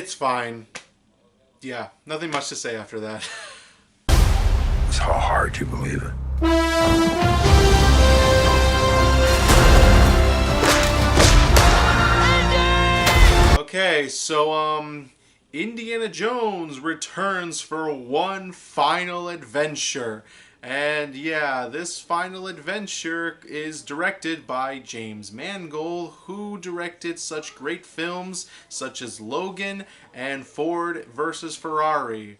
It's fine. Yeah, nothing much to say after that. It's how hard you believe it. Okay, so, Indiana Jones returns for one final adventure. And yeah, this final adventure is directed by James Mangold, who directed such great films such as Logan and Ford versus Ferrari.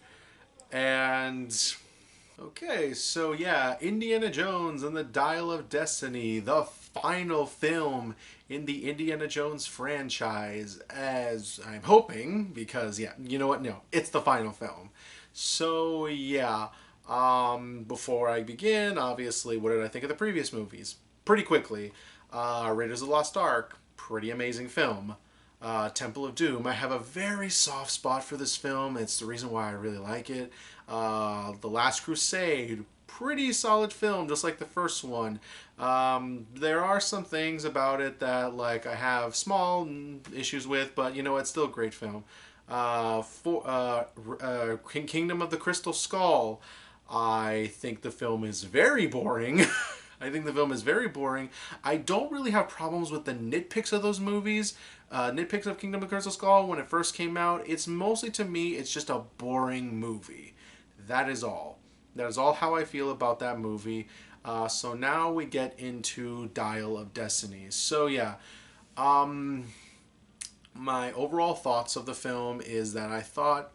And okay, so yeah, Indiana Jones and the Dial of Destiny, the final film in the Indiana Jones franchise, as I'm hoping, because yeah, you know what? No, it's the final film. So yeah, before I begin, obviously, what did I think of the previous movies? Pretty quickly, Raiders of the Lost Ark, pretty amazing film. Temple of Doom. I have a very soft spot for this film. It's the reason why I really like it. The Last Crusade. Pretty solid film, just like the first one. There are some things about it that like I have small issues with, but you know it's still a great film. Kingdom of the Crystal Skull. I think the film is very boring. I think the film is very boring. I don't really have problems with the nitpicks of those movies. Nitpicks of Kingdom of the Crystal Skull when it first came out. It's mostly, to me, it's just a boring movie. That is all. That is all how I feel about that movie. So now we get into Dial of Destiny. So yeah, my overall thoughts of the film is that I thought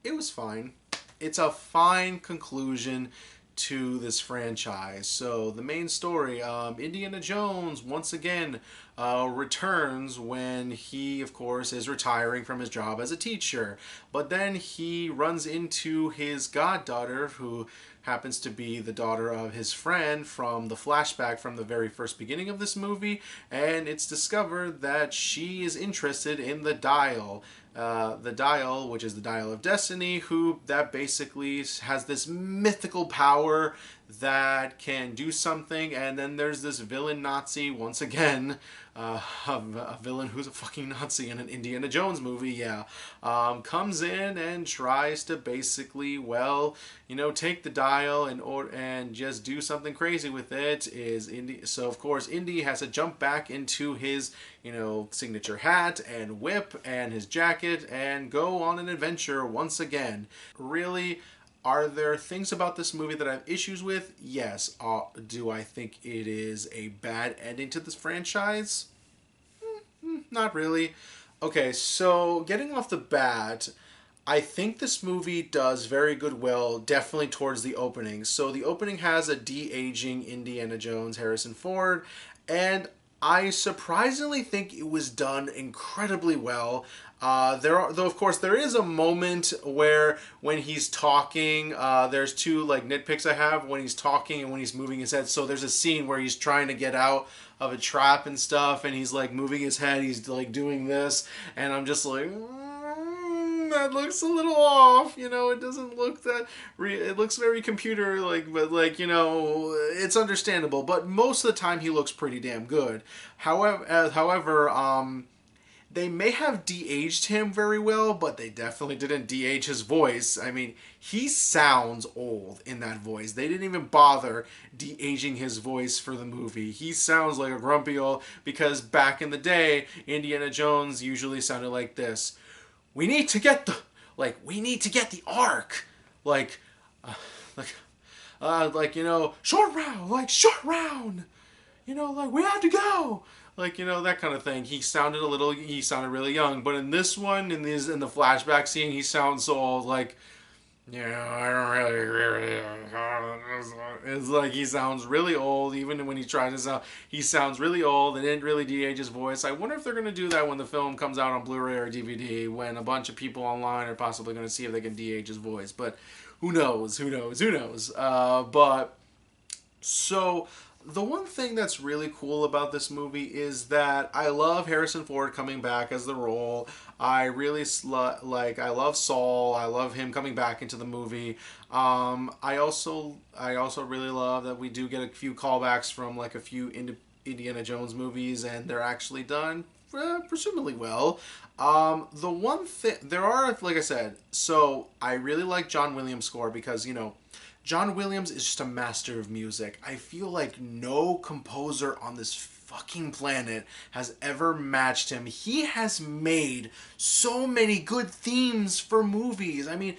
it was fine. It's a fine conclusion to this franchise. So the main story, Indiana Jones once again returns when he, of course, is retiring from his job as a teacher. But then he runs into his goddaughter, who happens to be the daughter of his friend from the flashback from the very first beginning of this movie, and it's discovered that she is interested in the dial. The dial, which is the Dial of Destiny, who that basically has this mythical power that can do something, and then there's this villain Nazi once again, a villain who's a fucking Nazi in an Indiana Jones movie, yeah, comes in and tries to basically, well, you know, take the dial and just do something crazy with it. So of course Indy has to jump back into his, you know, signature hat and whip and his jacket and go on an adventure once again. Really, are there things about this movie that I have issues with? Yes. Do I think it is a bad ending to this franchise? Not really. Okay, so getting off the bat, I think this movie does very good well, definitely towards the opening. So the opening has a de-aging Indiana Jones, Harrison Ford, and I surprisingly think it was done incredibly well. Though of course there is a moment where when he's talking, there's two like nitpicks I have when he's talking and when he's moving his head. So there's a scene where he's trying to get out of a trap and stuff, and he's like moving his head, he's like doing this, and I'm just like, that looks a little off, you know. It doesn't look that it looks very computer like, but like, you know, it's understandable, but most of the time he looks pretty damn good. However, they may have de-aged him very well, but they definitely didn't de-age his voice. I mean, he sounds old in that voice. They didn't even bother de-aging his voice for the movie. He sounds like a grumpy old, because back in the day, Indiana Jones usually sounded like this. We need to get the Ark. Like, you know, short round. You know, like, we have to go. Like, you know, that kind of thing. He sounded really young. But in this one, in the flashback scene, he sounds so old, like, yeah, I don't really agree with you. It's like he sounds really old, even when he tries to sound, he sounds really old. They didn't really de-age his voice. I wonder if they're going to do that when the film comes out on Blu-ray or DVD, when a bunch of people online are possibly going to see if they can de-age his voice. But who knows? But so the one thing that's really cool about this movie is that I love Harrison Ford coming back as the role. I really I love Saul. I love him coming back into the movie. I also really love that we do get a few callbacks from like a few Indiana Jones movies, and they're actually done presumably well. The one thing, there are, like I said, so I really like John Williams' score because, you know, John Williams is just a master of music. I feel like no composer on this fucking planet has ever matched him. He has made so many good themes for movies. I mean,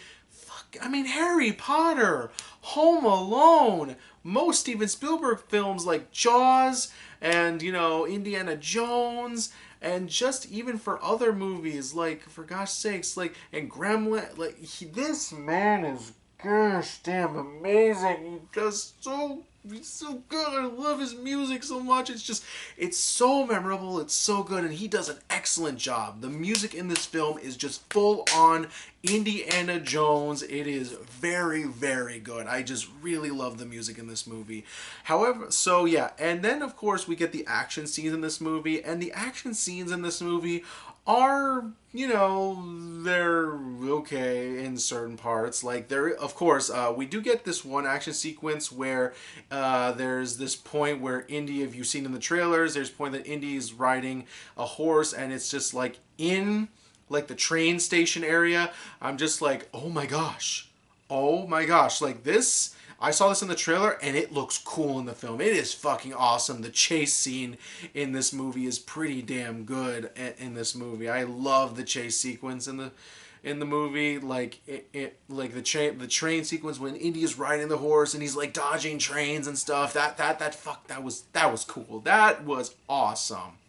Harry Potter, Home Alone, most Steven Spielberg films like Jaws, and, you know, Indiana Jones, and just even for other movies, like, for gosh sakes, like, and Gremlin, like, this man is gosh damn amazing. He's so good. I love his music so much. It's so memorable. It's so good, and he does an excellent job. The music in this film is just full on Indiana Jones. It is very, very good. I just really love the music in this movie. However, so yeah, and then of course we get the action scenes in this movie, and the action scenes in this movie are, you know, they're okay in certain parts. Like, there, of course, we do get this one action sequence where there's this point where Indy, if you've seen in the trailers, there's a point that Indy's riding a horse, and it's just like in like the train station area. I'm just like, oh my gosh, like this. I saw this in the trailer, and it looks cool in the film. It is fucking awesome. The chase scene in this movie is pretty damn good in this movie. I love the chase sequence in the movie. Like like the train sequence when Indy is riding the horse and he's like dodging trains and stuff. That was cool. That was awesome.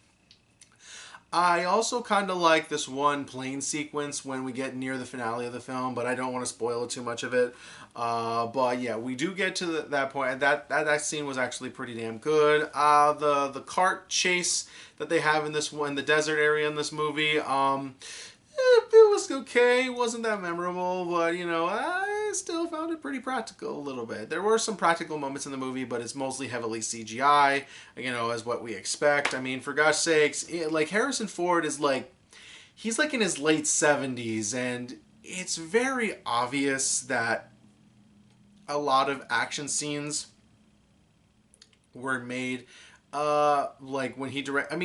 I also kind of like this one plane sequence when we get near the finale of the film, but I don't want to spoil too much of it. But yeah, we do get to that point. That scene was actually pretty damn good. The cart chase that they have in the desert area in this movie, it was okay. It wasn't that memorable, but, you know, I still found it pretty practical a little bit. There were some practical moments in the movie, but it's mostly heavily CGI, you know, as what we expect. I mean, for gosh sakes, like, Harrison Ford is like, he's like in his late 70s, and it's very obvious that a lot of action scenes were made like when he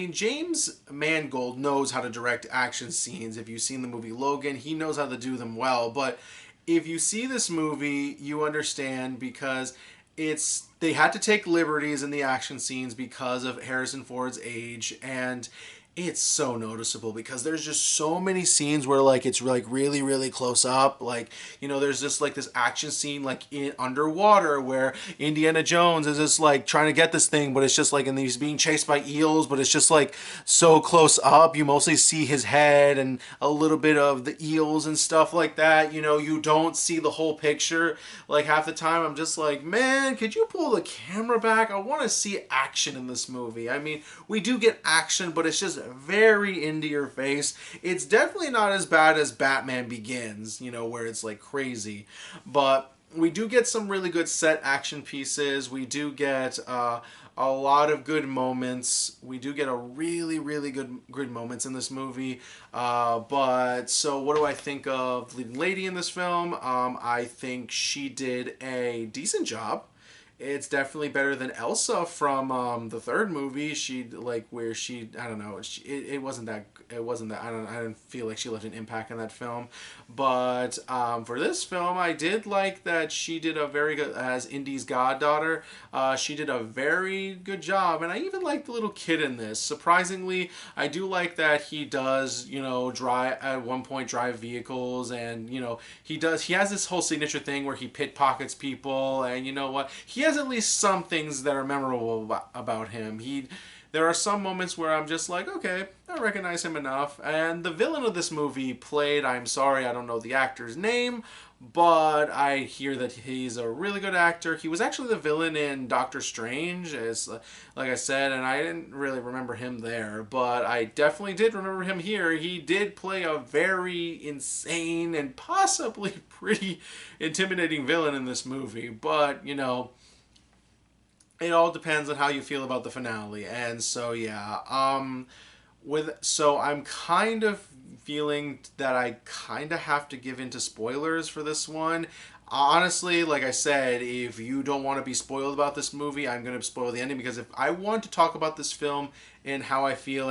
James Mangold knows how to direct action scenes. If you've seen the movie Logan, he knows how to do them well. But if you see this movie, you understand, because they had to take liberties in the action scenes because of Harrison Ford's age, and it's so noticeable because there's just so many scenes where, like, it's like really, really close up. Like, you know, there's just like this action scene like in underwater where Indiana Jones is just like trying to get this thing, but it's just like, and he's being chased by eels, but it's just like so close up. You mostly see his head and a little bit of the eels and stuff like that. You know, you don't see the whole picture. Like, half the time I'm just like, man, could you pull the camera back? I want to see action in this movie. I mean, we do get action, but it's just very into your face. It's definitely not as bad as Batman Begins, you know, where it's like crazy. But we do get some really good set action pieces. We do get a lot of good moments. We do get a really, really good moments in this movie. But so what do I think of the leading lady in this film? I think she did a decent job. It's definitely better than Elsa from the third movie. I don't know. It wasn't that. I didn't feel like she left an impact in that film. But for this film, I did like that she did a very good, as Indy's goddaughter. She did a very good job, and I even like the little kid in this. Surprisingly, I do like that he does, you know, at one point drive vehicles, and, you know, he has this whole signature thing where he pickpockets people, and, you know what, he has at least some things that are memorable about him. There are some moments where I'm just like, okay, I recognize him enough. And the villain of this movie played, I'm sorry, I don't know the actor's name, but I hear that he's a really good actor. He was actually the villain in Doctor Strange, as like I said, and I didn't really remember him there, but I definitely did remember him here. He did play a very insane and possibly pretty intimidating villain in this movie, but, you know, it all depends on how you feel about the finale. And so yeah, so I'm kind of feeling that I kind of have to give into spoilers for this one. Honestly, like I said, if you don't want to be spoiled about this movie, I'm going to spoil the ending, because if I want to talk about this film and how I feel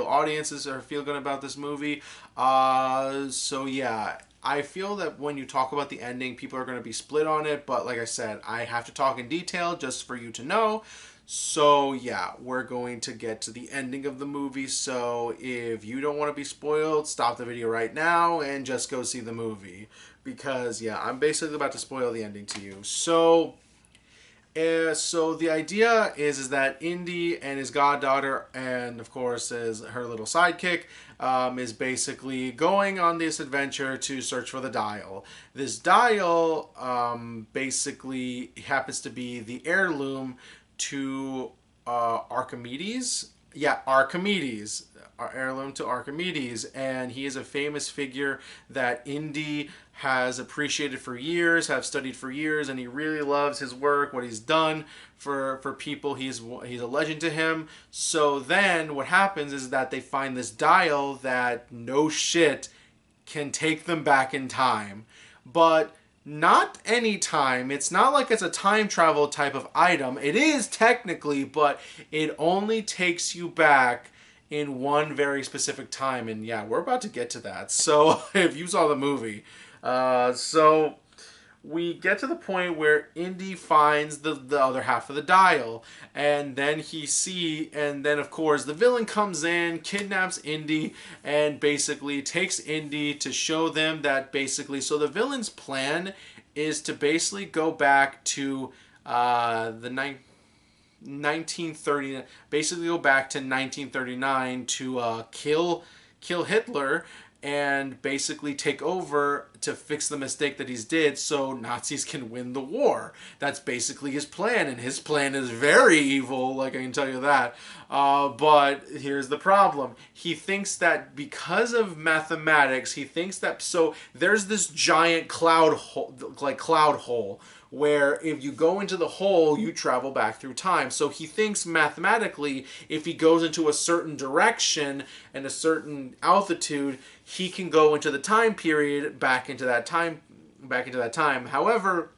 audiences are feel good about this movie, so yeah, I feel that when you talk about the ending, people are going to be split on it. But like I said, I have to talk in detail just for you to know. So yeah, we're going to get to the ending of the movie. So if you don't want to be spoiled, stop the video right now and just go see the movie. Because yeah, I'm basically about to spoil the ending to you. So the idea is that Indy and his goddaughter, and of course is her little sidekick, is basically going on this adventure to search for the dial. This dial basically happens to be the heirloom to Archimedes. Yeah, Archimedes. Our heirloom to Archimedes, and he is a famous figure that Indy has appreciated for years, have studied for years, and he really loves his work, what he's done for people. He's a legend to him. So then what happens is that they find this dial that, no shit, can take them back in time. But not any time. It's not like it's a time travel type of item. It is technically, but it only takes you back in one very specific time. And yeah, we're about to get to that. So if you saw the movie, so we get to the point where Indy finds the other half of the dial, and then and then of course the villain comes in, kidnaps Indy, and basically takes Indy to show them that basically, so the villain's plan is to basically go back to the 1930, basically go back to 1939 to kill Hitler, and basically take over to fix the mistake that he's did, so Nazis can win the war. That's basically his plan, and his plan is very evil, like I can tell you that. But here's the problem. He thinks that because of mathematics, he thinks that, so there's this giant cloud hole, where if you go into the hole, you travel back through time. So he thinks mathematically, if he goes into a certain direction and a certain altitude, he can go into the time period, back into that time. However,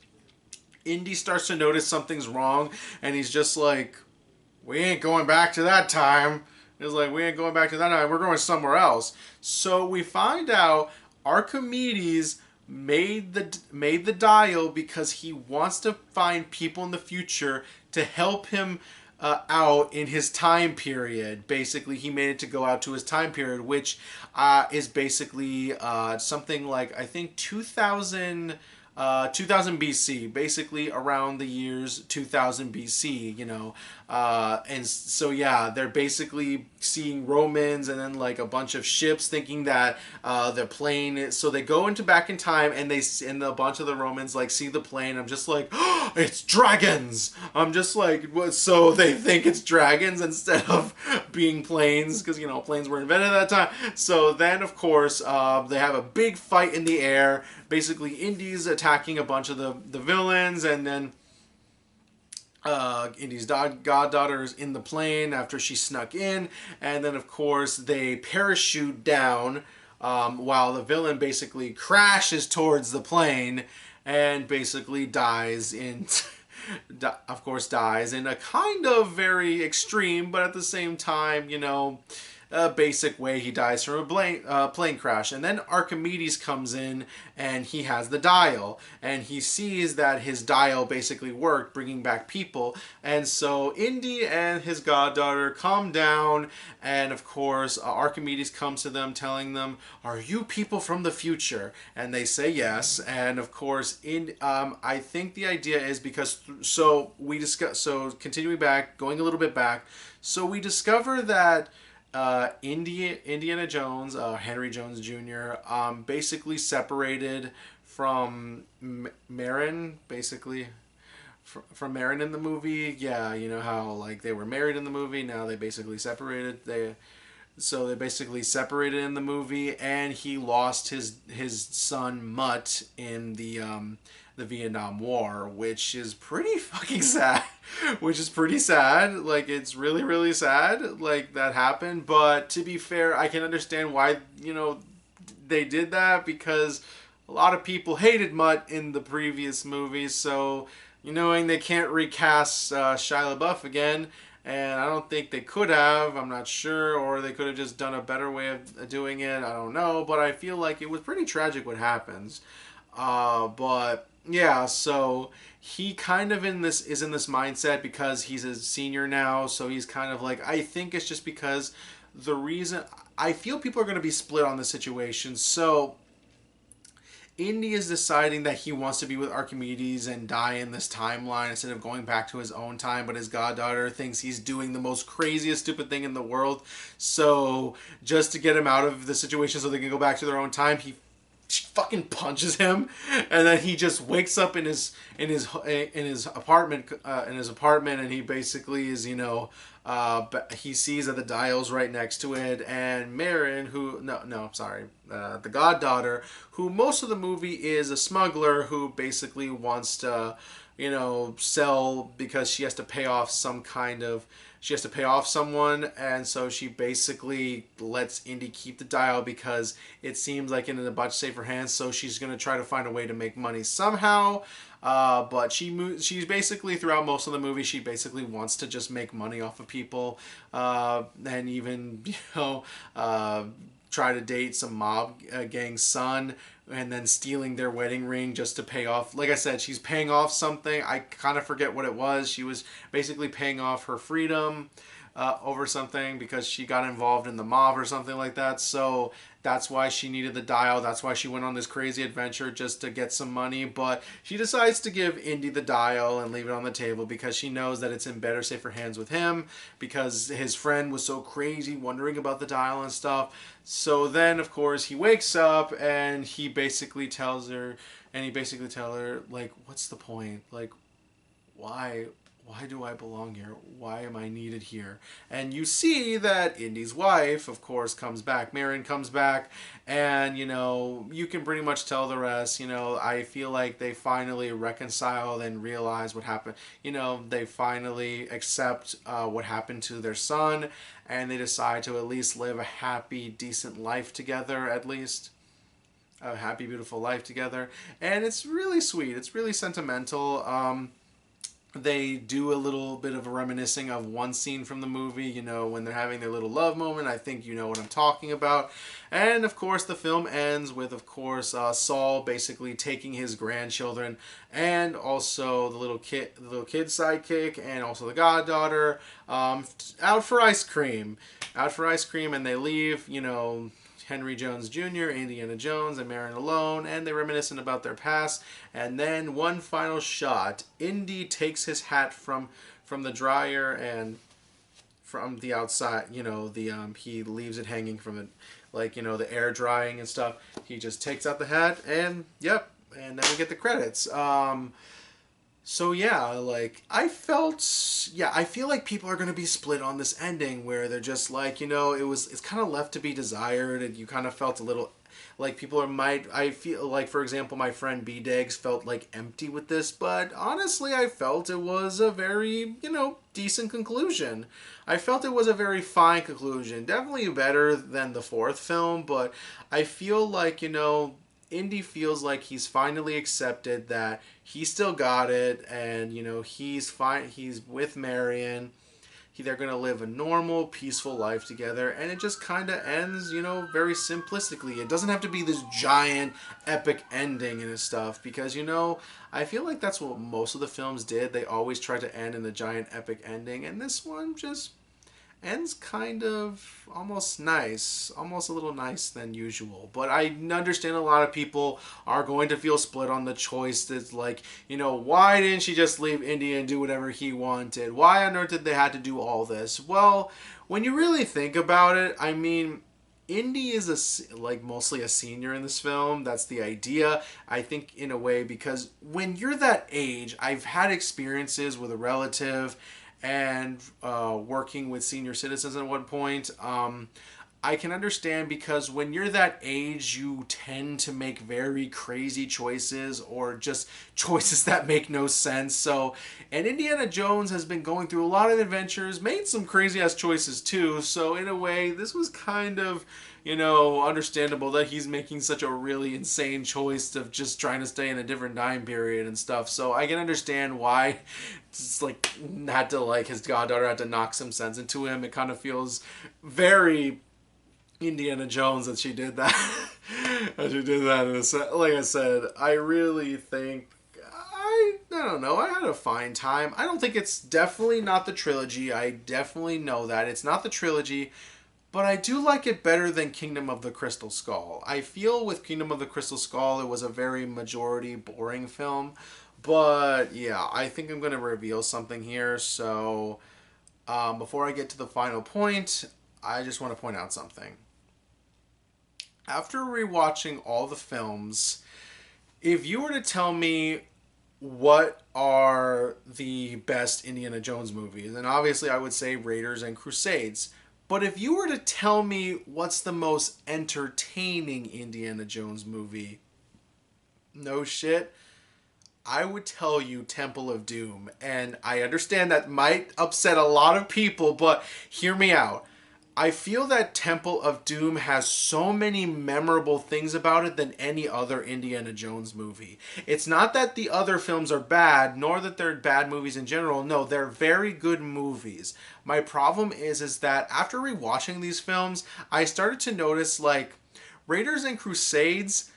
Indy starts to notice something's wrong, and he's just like, we ain't going back to that time. It's like, we ain't going back to that time. We're going somewhere else. So we find out Archimedes made the dial because he wants to find people in the future to help him out in his time period. Basically, he made it to go out to his time period, which is basically something like, I think, 2000 BC, basically around the years 2000 BC, and so yeah, they're basically seeing Romans and then like a bunch of ships, thinking that the plane. So they go into back in time, and a bunch of the Romans like see the plane. I'm just like, oh, it's dragons. I'm just like, what? So they think it's dragons instead of being planes, because planes were invented at that time. So then of course they have a big fight in the air. Basically, Indy's attacking a bunch of the villains, and then Indy's goddaughter is in the plane after she snuck in, and then of course they parachute down while the villain basically crashes towards the plane and basically dies in a kind of very extreme, but at the same time, a basic way. He dies from a plane crash. And then Archimedes comes in, and he has the dial, and he sees that his dial basically worked, bringing back people. And so Indy and his goddaughter come down, and of course Archimedes comes to them telling them, are you people from the future? And they say yes. And of course I think the idea is because, so continuing back, going a little bit back, so we discover that Indiana Jones, Henry Jones Jr., basically separated from Marion, basically from Marion in the movie. Yeah, you know how like they were married in the movie. Now they basically separated. They basically separated in the movie, and he lost his son Mutt in the Vietnam War, which is pretty fucking sad. Like, it's really, really sad, like, that happened. But to be fair, I can understand why, they did that, because a lot of people hated Mutt in the previous movies, so knowing they can't recast Shia LaBeouf again, and I don't think they could have, I'm not sure, or they could have just done a better way of doing it, I don't know, but I feel like it was pretty tragic what happens. But yeah, so he kind of is in this mindset because he's a senior now, so he's kind of like, I think it's just because the reason, I feel people are going to be split on the situation, so Indy is deciding that he wants to be with Archimedes and die in this timeline instead of going back to his own time, but his goddaughter thinks he's doing the most craziest, stupid thing in the world. So just to get him out of the situation so they can go back to their own time, he fucking punches him, and then he just wakes up in his apartment, and he basically is, he sees that the dial's right next to it, and Marion, the goddaughter, who most of the movie is a smuggler who basically wants to, sell because she has to pay off someone, and so she basically lets Indy keep the dial because it seems like in a much safer hands, so she's going to try to find a way to make money somehow. But she's basically, throughout most of the movie, she basically wants to just make money off of people, and even, try to date some mob gang's son, and then stealing their wedding ring just to pay off. Like I said, she's paying off something. I kind of forget what it was. She was basically paying off her freedom over something because she got involved in the mob or something like that. So that's why she needed the dial. That's why she went on this crazy adventure just to get some money. But she decides to give Indy the dial and leave it on the table because she knows that it's in better, safer hands with him because his friend was so crazy wondering about the dial and stuff. So then, of course, he wakes up and he basically tells her, like, what's the point? Like, why do I belong here? Why am I needed here? And you see that Indy's wife, of course, comes back. Marion comes back, and, you can pretty much tell the rest. I feel like they finally reconciled and realize what happened. They finally accept what happened to their son, and they decide to at least live a happy, decent life together, at least. A happy, beautiful life together. And it's really sweet. It's really sentimental. They do a little bit of a reminiscing of one scene from the movie, when they're having their little love moment. I think you know what I'm talking about. And, of course, the film ends with, of course, Saul basically taking his grandchildren and also the little kid sidekick and also the goddaughter out for ice cream. And they leave, Henry Jones Jr., Indiana Jones, and Marion alone, and they reminiscent about their past. And then one final shot. Indy takes his hat from the dryer and from the outside, he leaves it hanging from it, like, the air drying and stuff. He just takes out the hat, and yep, and then we get the credits. So yeah, I feel like people are going to be split on this ending where they're just like, it's kind of left to be desired, and you kind of felt a little like I feel like, for example, my friend B-Degs felt like empty with this, but honestly, I felt it was a very, decent conclusion. I felt it was a very fine conclusion. Definitely better than the fourth film, but I feel like, Indy feels like he's finally accepted that he still got it, and he's fine. He's with Marion. They're gonna live a normal, peaceful life together, and it just kind of ends, very simplistically. It doesn't have to be this giant, epic ending and stuff because I feel like that's what most of the films did. They always tried to end in a giant, epic ending, and this one just ends kind of almost nice, almost a little nice than usual. But I understand a lot of people are going to feel split on the choice that's like, why didn't she just leave India and do whatever he wanted? Why on earth did they have to do all this? Well, when you really think about it, I mean, Indy is mostly a senior in this film. That's the idea, I think, in a way, because when you're that age, I've had experiences with a relative and working with senior citizens at one point. I can understand, because when you're that age, you tend to make very crazy choices, or just choices that make no sense. So, and Indiana Jones has been going through a lot of adventures, made some crazy ass choices too. So, in a way, this was kind of, understandable that he's making such a really insane choice of just trying to stay in a different time period and stuff. So, I can understand why it's like his goddaughter had to knock some sense into him. It kind of feels very Indiana Jones that she did that. That she did that. Like I said, I really think I don't know. I had a fine time. I don't think it's definitely not the trilogy. I definitely know that it's not the trilogy, but I do like it better than Kingdom of the Crystal Skull. I feel with Kingdom of the Crystal Skull, it was a very majority boring film. But yeah, I think I'm going to reveal something here. So before I get to the final point, I just want to point out something. After rewatching all the films, if you were to tell me what are the best Indiana Jones movies, and obviously I would say Raiders and Crusades, but if you were to tell me what's the most entertaining Indiana Jones movie, no shit, I would tell you Temple of Doom. And I understand that might upset a lot of people, but hear me out. I feel that Temple of Doom has so many memorable things about it than any other Indiana Jones movie. It's not that the other films are bad, nor that they're bad movies in general. No, they're very good movies. My problem is that after rewatching these films, I started to notice, like, Raiders and Crusades,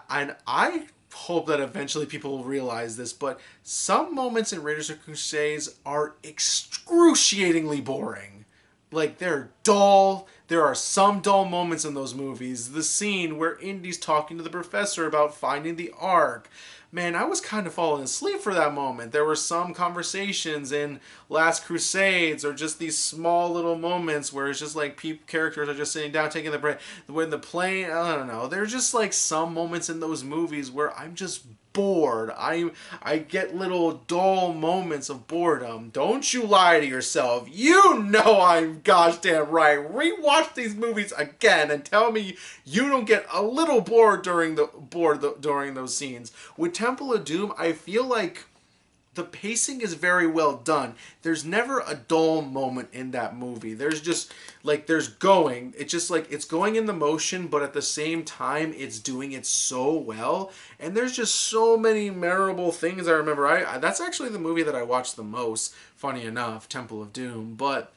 and I hope that eventually people will realize this, but some moments in Raiders and Crusades are excruciatingly boring. Like, they're dull. There are some dull moments in those movies. The scene where Indy's talking to the professor about finding the Ark. Man, I was kind of falling asleep for that moment. There were some conversations in Last Crusades, or just these small little moments where it's just like characters are just sitting down taking the break. When the plane, I don't know. There's just like some moments in those movies where I'm just bored. I get little dull moments of boredom. Don't you lie to yourself. You know I'm gosh damn right. Rewatch these movies again and tell me you don't get a little bored during those scenes. With Temple of Doom, I feel like the pacing is very well done. There's never a dull moment in that movie. There's just like it's just like it's going in the motion, but at the same time it's doing it so well. And there's just so many memorable things I remember. That's actually the movie that I watched the most, funny enough, Temple of Doom. But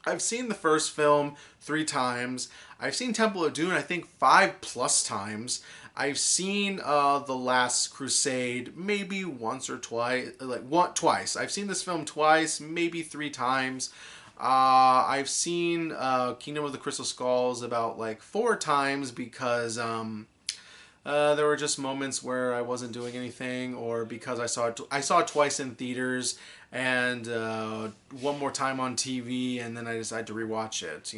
I've seen the first film 3 times. I've seen Temple of Doom, I think 5+ times. I've seen The Last Crusade maybe once or twice, twice. I've seen this film twice, maybe 3 times. I've seen Kingdom of the Crystal Skulls about 4 times, because there were just moments where I wasn't doing anything, or because I saw it twice in theaters, and one more time on TV, and then I decided to rewatch it.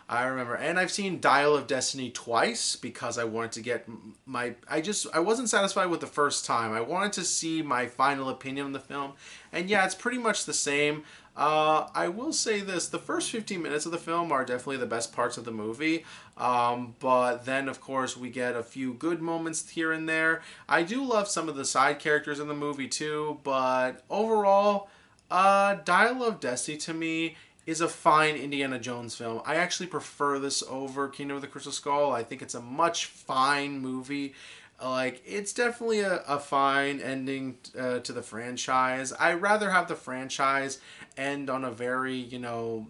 I remember, and I've seen Dial of Destiny twice, because I wanted to get I wasn't satisfied with the first time. I wanted to see my final opinion on the film, and yeah, it's pretty much the same. I will say this, the first 15 minutes of the film are definitely the best parts of the movie, but then of course we get a few good moments here and there. I do love some of the side characters in the movie too, but overall, Dial of Destiny to me is a fine Indiana Jones film. I actually prefer this over Kingdom of the Crystal Skull. I think it's a much fine movie. It's definitely a fine ending to the franchise. I'd rather have the franchise end on a very,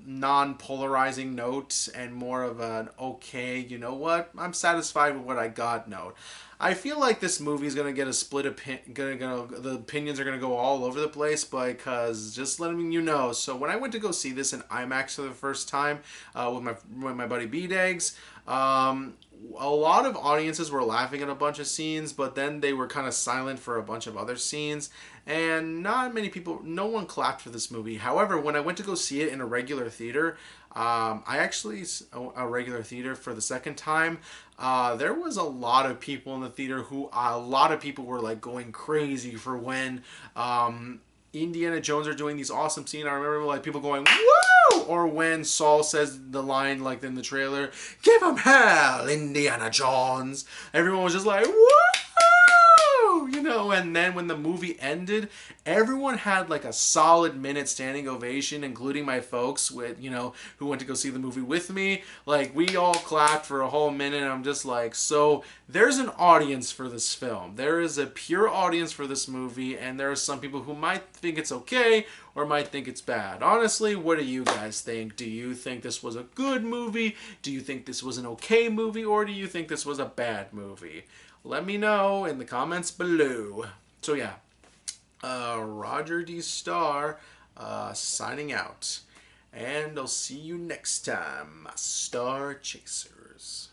non-polarizing note, and more of an okay, you know what, I'm satisfied with what I got note. I feel like this movie is gonna get a split the opinions are gonna go all over the place, because just letting you know. So when I went to go see this in IMAX for the first time with my buddy B-Dags, a lot of audiences were laughing at a bunch of scenes, but then they were kind of silent for a bunch of other scenes, and no one clapped for this movie. However, when I went to go see it in a regular theater, a regular theater for the second time, there was a lot of people in the theater a lot of people were going crazy for when Indiana Jones are doing these awesome scenes. I remember like people going woo, or when Saul says the line like in the trailer, "Give him hell, Indiana Jones." Everyone was just like woo, you know. And then when the movie ended, everyone had like a solid minute standing ovation, including my folks with who went to go see the movie with me. Like we all clapped for a whole minute. I'm just like, so there's an audience for this film. There is a pure audience for this movie, and there are some people who might think it's okay or might think it's bad. Honestly, what do you guys think? Do you think this was a good movie? Do you think this was an okay movie? Or do you think this was a bad movie? Let me know in the comments below. So yeah, Roger D. Starr signing out. And I'll see you next time, my Star Chasers.